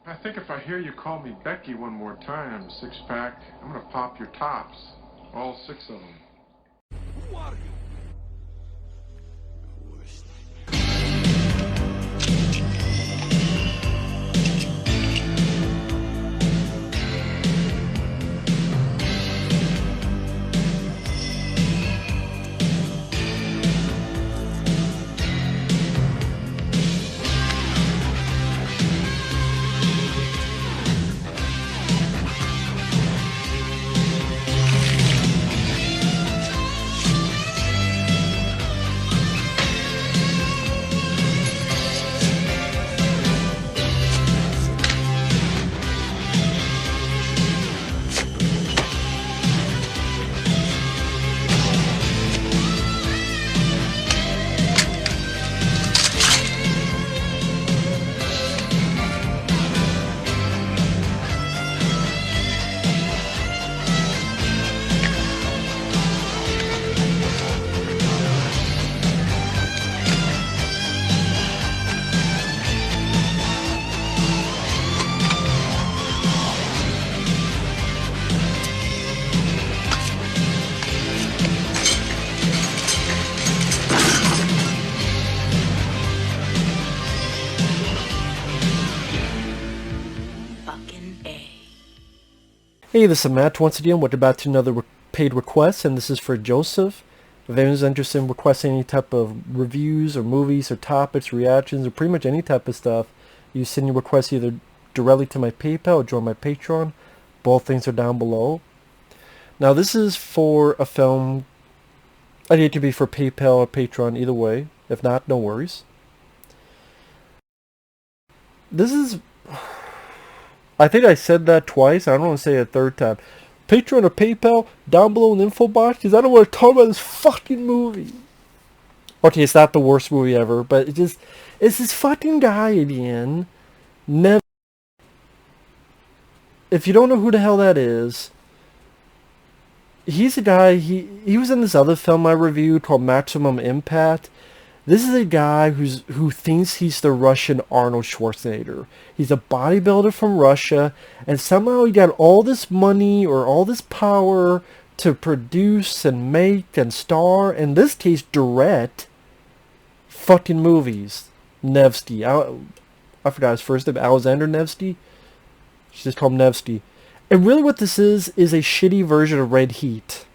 I think if I hear you call me Becky one more time, six-pack, I'm gonna pop your tops. All six of them. Who are you? Hey, this is Matt once again. We're about to another paid request, and this is for Joseph. If anyone's interested in requesting any type of reviews or movies or topics, reactions, or pretty much any type of stuff, you send your request either directly to my PayPal or join my Patreon. Both things are down below. Now, this is for a film. I need to be for PayPal or Patreon either way. If not, no worries. This is... I think I said that twice. I don't want to say it a third time. Patreon or PayPal down below in the info box because I don't want to talk about this fucking movie. Okay, it's not the worst movie ever, but it's this fucking guy again. If you don't know who the hell that is, he's a guy. He was in this other film I reviewed called Maximum Impact. This is a guy who thinks he's the Russian Arnold Schwarzenegger. He's a bodybuilder from Russia, and somehow he got all this money or all this power to produce and make and star, in this case direct, fucking movies. Nevsky. I forgot his first name. Alexander Nevsky? Just call him Nevsky. And really what this is a shitty version of Red Heat.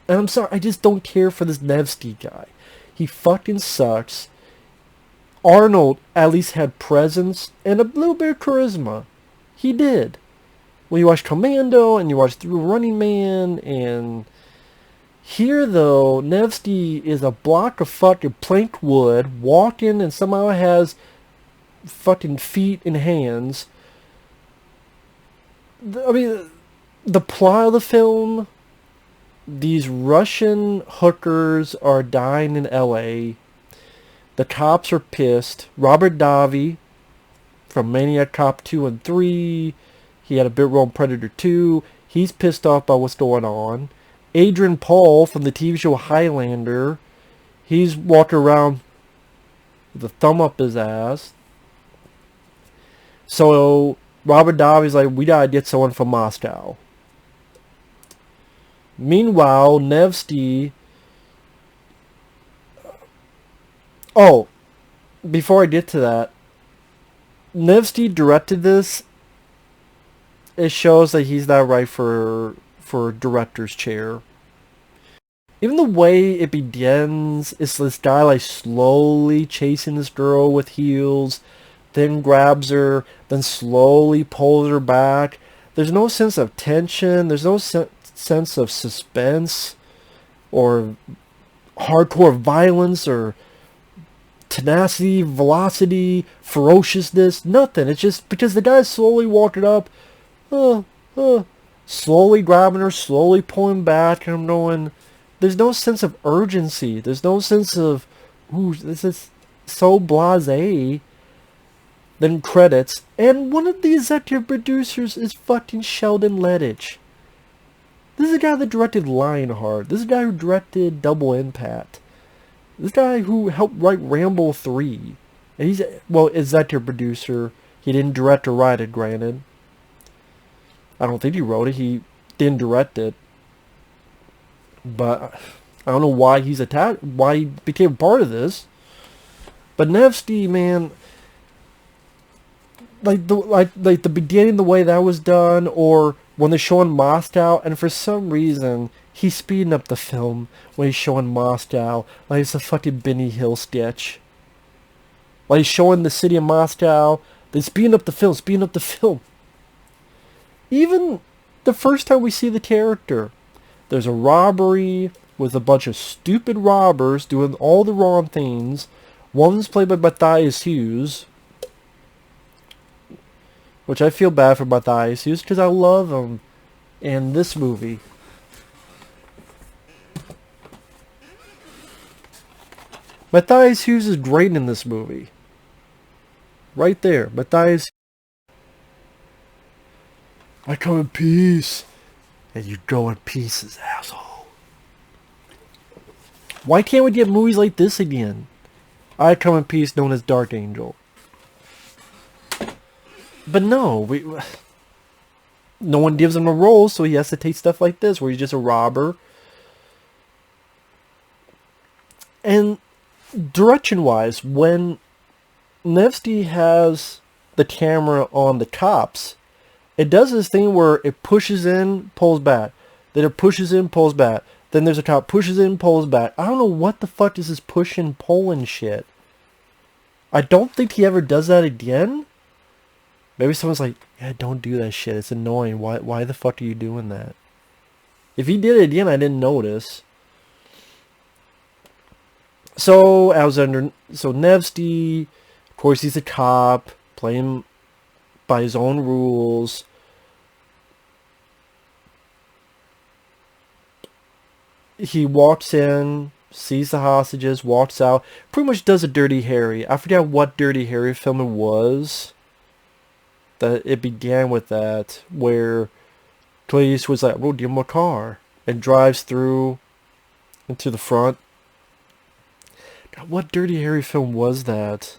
And I'm sorry, I just don't care for this Nevsky guy. He fucking sucks. Arnold at least had presence and a little bit of charisma. He did. When you watch Commando and you watch The Running Man, and here though, Nevsky is a block of fucking planked wood walking and somehow has fucking feet and hands. I mean, the plot of the film... These Russian hookers are dying in L.A. The cops are pissed. Robert Davi from Maniac Cop 2 and 3. He had a bit role in Predator 2. He's pissed off by what's going on. Adrian Paul from the TV show Highlander. He's walking around with a thumb up his ass. So Robert Davi's like, we gotta get someone from Moscow. Meanwhile, Nevsky... Oh, before I get to that, Nevsky directed this. It shows that he's not right for director's chair. Even the way it begins, it's this guy like slowly chasing this girl with heels, then grabs her, then slowly pulls her back. There's no sense of tension. There's no sense of suspense or hardcore violence or tenacity, velocity, ferociousness, nothing. It's just because the guy's slowly walking up, slowly grabbing her, slowly pulling back, and I'm going, there's no sense of urgency. There's no sense of, ooh, this is so blasé. Then credits, and one of the executive producers is fucking Sheldon Lettich. This is the guy that directed Lionheart. This is the guy who directed Double Impact. This guy who helped write Rambo 3. And he's, well, executive producer. He didn't direct or write it, granted. I don't think he wrote it. He didn't direct it. But I don't know why he's attached, why he became part of this. But Nevsky, man, like the beginning, the way that was done, or when they're showing Moscow, and for some reason he's speeding up the film when he's showing Moscow, like it's a fucking Benny Hill sketch. Like he's showing the city of Moscow, then speeding up the film. Even the first time we see the character, there's a robbery with a bunch of stupid robbers doing all the wrong things. One's played by Matthias Hughes, which I feel bad for Matthias Hughes because I love him in this movie. Matthias Hughes is great in this movie. Right there, Matthias. I come in peace, and you go in pieces, asshole. Why can't we get movies like this again? I come in peace, known as Dark Angel. But no, no one gives him a role, so he has to take stuff like this, where he's just a robber. And direction-wise, when Nevsky has the camera on the cops, it does this thing where it pushes in, pulls back. Then it pushes in, pulls back. Then there's a cop, pushes in, pulls back. I don't know what the fuck is this pushing, pulling shit. I don't think he ever does that again. Maybe someone's like, yeah, don't do that shit. It's annoying. Why the fuck are you doing that? If he did it again, I didn't notice. So Nevsky, of course, he's a cop, playing by his own rules. He walks in, sees the hostages, walks out, pretty much does a Dirty Harry. I forget what Dirty Harry film it was. That it began with that, where Clint Eastwood's like, we'll give him a car, and drives through into the front. God, what Dirty Harry film was that?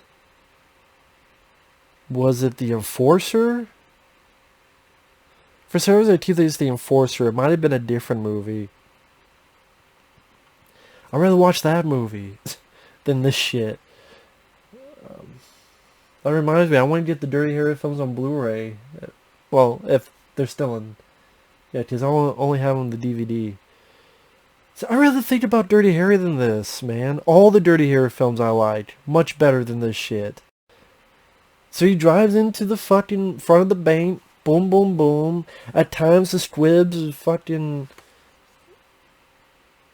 Was it The Enforcer? For some reason I think it's The Enforcer. It might have been a different movie. I'd rather watch that movie than this shit. That reminds me, I want to get the Dirty Harry films on Blu-ray. Well, if they're still in... Yeah, because I only have them on the DVD. So I'd rather think about Dirty Harry than this, man. All the Dirty Harry films I like. Much better than this shit. So he drives into the fucking front of the bank. Boom, boom, boom. At times the squibs fucking...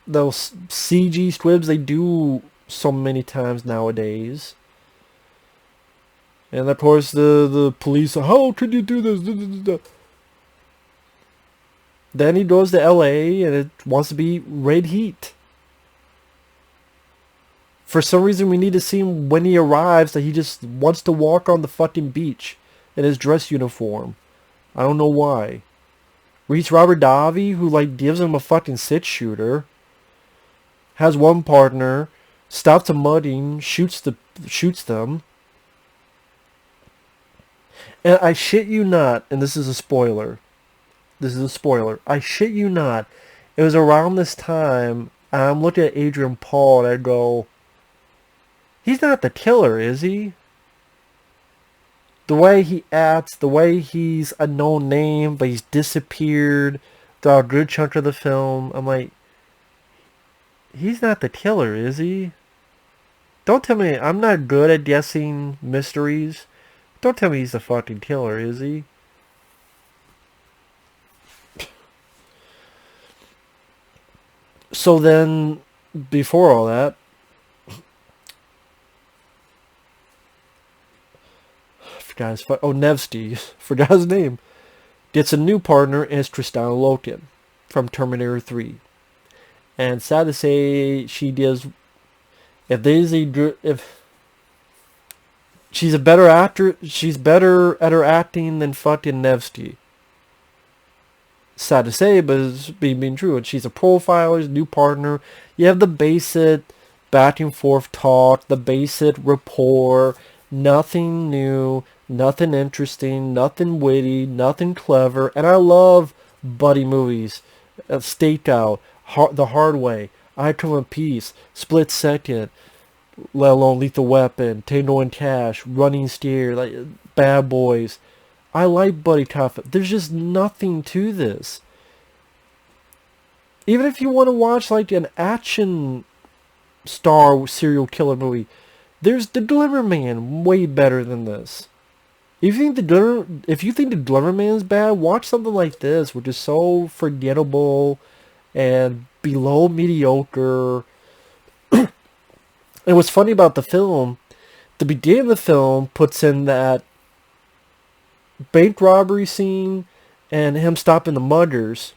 Those CG squibs they do so many times nowadays. And of course the police, how could you do this? Then he goes to L.A. and it wants to be red heat. For some reason we need to see him when he arrives that he just wants to walk on the fucking beach in his dress uniform. I don't know why. Reach Robert Davi, who like gives him a fucking 6-shooter. Has one partner, stops a mudding, shoots them. And I shit you not, and this is a spoiler. I shit you not. It was around this time, and I'm looking at Adrian Paul, and I go, he's not the killer, is he? The way he acts, the way he's a known name, but he's disappeared throughout a good chunk of the film. I'm like, he's not the killer, is he? Don't tell me, I'm not good at guessing mysteries. Don't tell me he's the fucking killer, is he? So then, before all that, Nevsky, forgot his name, gets a new partner, and it's Kristanna Loken from Terminator 3. And sad to say, she does, if she's a better actor, she's better at her acting than fucking Nevsky. Sad to say, but it's being true. And she's a profiler, new partner. You have the basic back and forth talk, the basic rapport, nothing new, Nothing interesting, nothing witty, nothing clever. And I love buddy movies. Stakeout, The Hard Way, I Come in Peace, Split Second, let alone Lethal Weapon, Tango and Cash, Running Steer, like Bad Boys. I like buddy cop. There's just nothing to this. Even if you want to watch like an action star serial killer movie, there's The Glimmer Man way better than this. If you think the Glimmer Man's bad, watch something like this, which is so forgettable and below mediocre. And what's funny about the film, the beginning of the film puts in that bank robbery scene and him stopping the muggers.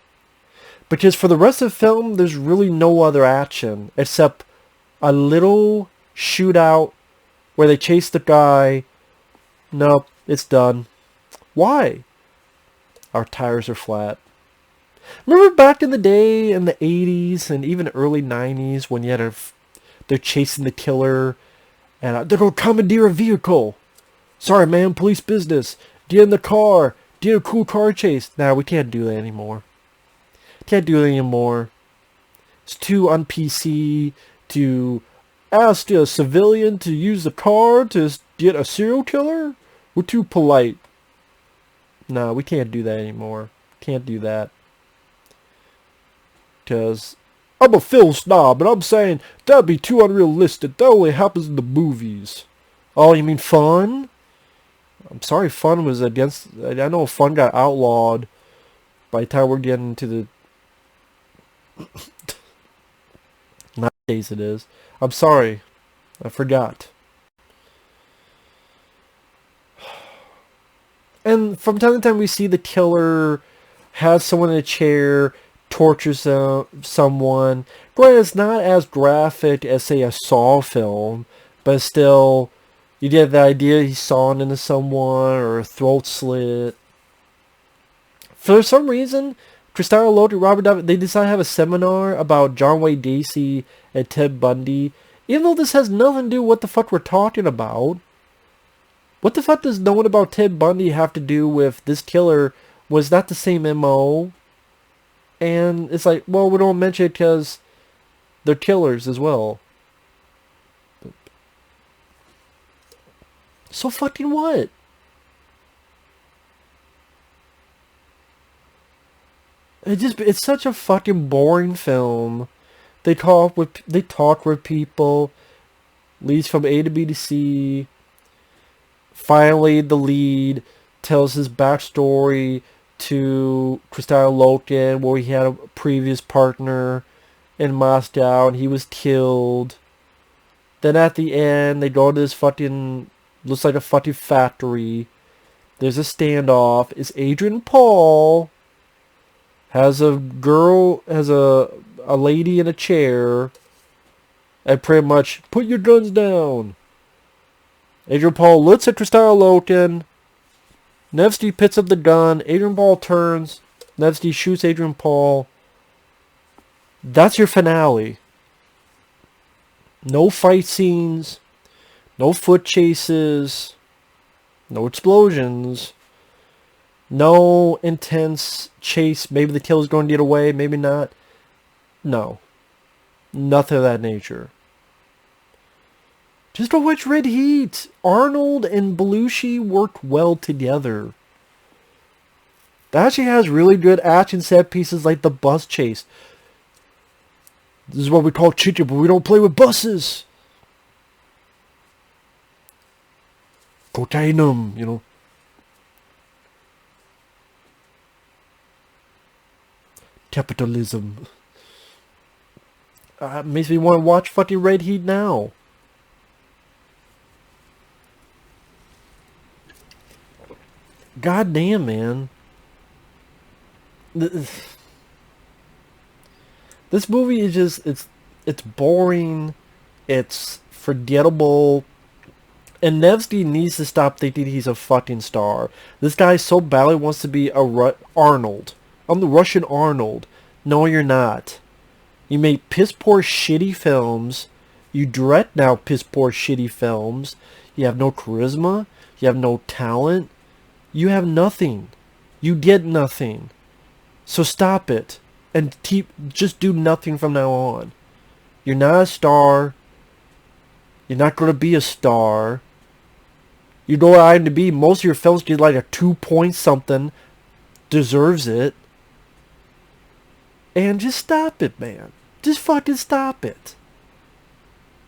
Because for the rest of the film, there's really no other action except a little shootout where they chase the guy. Nope, it's done. Why? Our tires are flat. Remember back in the day, in the 80s and even early 90s, when you had they're chasing the killer and they're going to commandeer a vehicle. Sorry, man, police business. Get in the car. Get a cool car chase. Nah, we can't do that anymore. Can't do that anymore. It's too un-PC to ask a civilian to use the car to get a serial killer. We're too polite. No, we can't do that anymore. Can't do that. Because I'm a film snob, and I'm saying that'd be too unrealistic. That only happens in the movies. Oh, you mean fun? I'm sorry, fun was against... I know fun got outlawed by the time we're getting into the... Nowadays it is. I'm sorry. I forgot. And from time to time we see the killer has someone in a chair, tortures someone. Granted, it's not as graphic as, say, a Saw film, but still, you get the idea he's sawing into someone or a throat slit. For some reason, Christopher Lloyd and Robert Davi, they decided to have a seminar about John Wayne Gacy and Ted Bundy, even though this has nothing to do with what the fuck we're talking about. What the fuck does knowing about Ted Bundy have to do with this killer was not the same MO? And it's like, well, we don't mention it because they're killers as well. So fucking what? It's such a fucking boring film. They talk with people, leads from A to B to C. Finally, the lead tells his backstory to Christopher Loken, where he had a previous partner in Moscow and he was killed. Then at the end, they go to this fucking, looks like a fucking factory. There's a standoff. It's Adrian Paul. Has a lady in a chair. And pretty much, put your guns down. Adrian Paul looks at Christopher Loken. Nevsky picks up the gun. Adrian Paul turns. Nevsky shoots Adrian Paul. That's your finale. No fight scenes. No foot chases. No explosions. No intense chase. Maybe the killer's going to get away. Maybe not. No. Nothing of that nature. Just to watch Red Heat. Arnold and Belushi work well together. That actually has really good action set pieces like the bus chase. This is what we call chicken, but we don't play with buses. Cocaine them, you know. Capitalism. Makes me want to watch fucking Red Heat now. God damn, man. This movie is just, it's boring. It's forgettable. And Nevsky needs to stop thinking he's a fucking star. This guy so badly wants to be Arnold. I'm the Russian Arnold. No, you're not. You make piss poor shitty films. You direct now piss poor shitty films. You have no charisma. You You have no talent. You have nothing. You get nothing. So stop it. And just do nothing from now on. You're not a star. You're not going to be a star. You know what IMDb, most of your films get like a 2 point something. Deserves it. And just stop it, man. Just fucking stop it.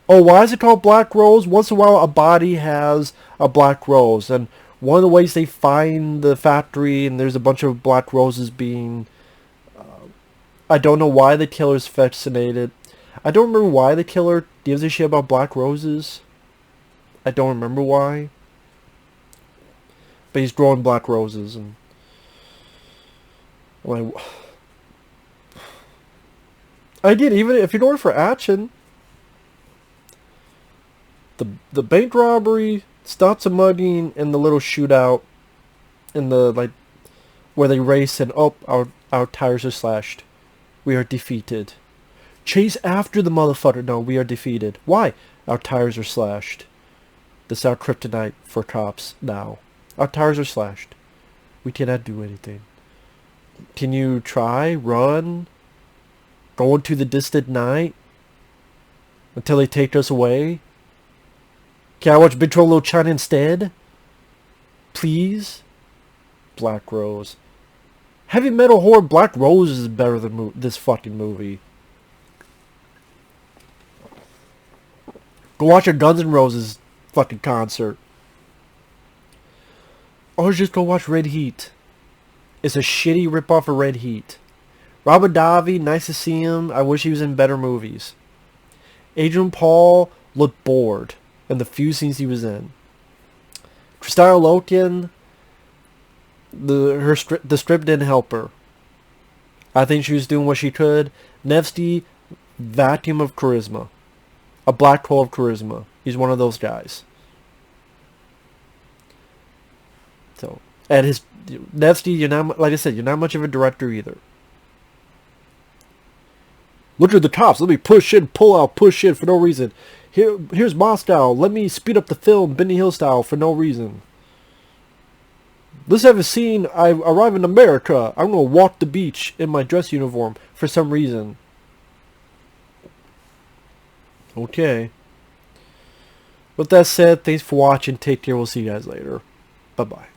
Oh, why is it called Black Rose? Once in a while a body has a black rose. And one of the ways they find the factory and there's a bunch of black roses being... I don't know why the killer's fascinated. I don't remember why the killer gives a shit about black roses. I don't remember why. But he's growing black roses and... I'm like... Again, even if you're going for action... The bank robbery, stops a mugging, and the little shootout in the, like, where they race and, oh, our tires are slashed. We are defeated. Chase after the motherfucker. No, we are defeated. Why? Our tires are slashed. This is our kryptonite for cops now. Our tires are slashed. We cannot do anything. Can you try? Run? Go into the distant night? Until they take us away? Can I watch Big Trouble in Little China instead? Please? Black Rose. Heavy metal horror Black Rose is better than this fucking movie. Go watch a Guns N' Roses fucking concert. Or just go watch Red Heat. It's a shitty ripoff of Red Heat. Robert Davi, nice to see him. I wish he was in better movies. Adrian Paul looked bored in the few scenes he was in. Christina Loken, the script didn't help her. I think she was doing what she could. Nevsky, vacuum of charisma. A black hole of charisma. He's one of those guys. So, and Nevsky, you're not, like I said, you're not much of a director either. Look at the cops. Let me push in, pull out, push in for no reason. Here's Moscow. Let me speed up the film, Benny Hill style, for no reason. Let's have a scene. I arrive in America. I'm going to walk the beach in my dress uniform for some reason. Okay. With that said, thanks for watching. Take care. We'll see you guys later. Bye-bye.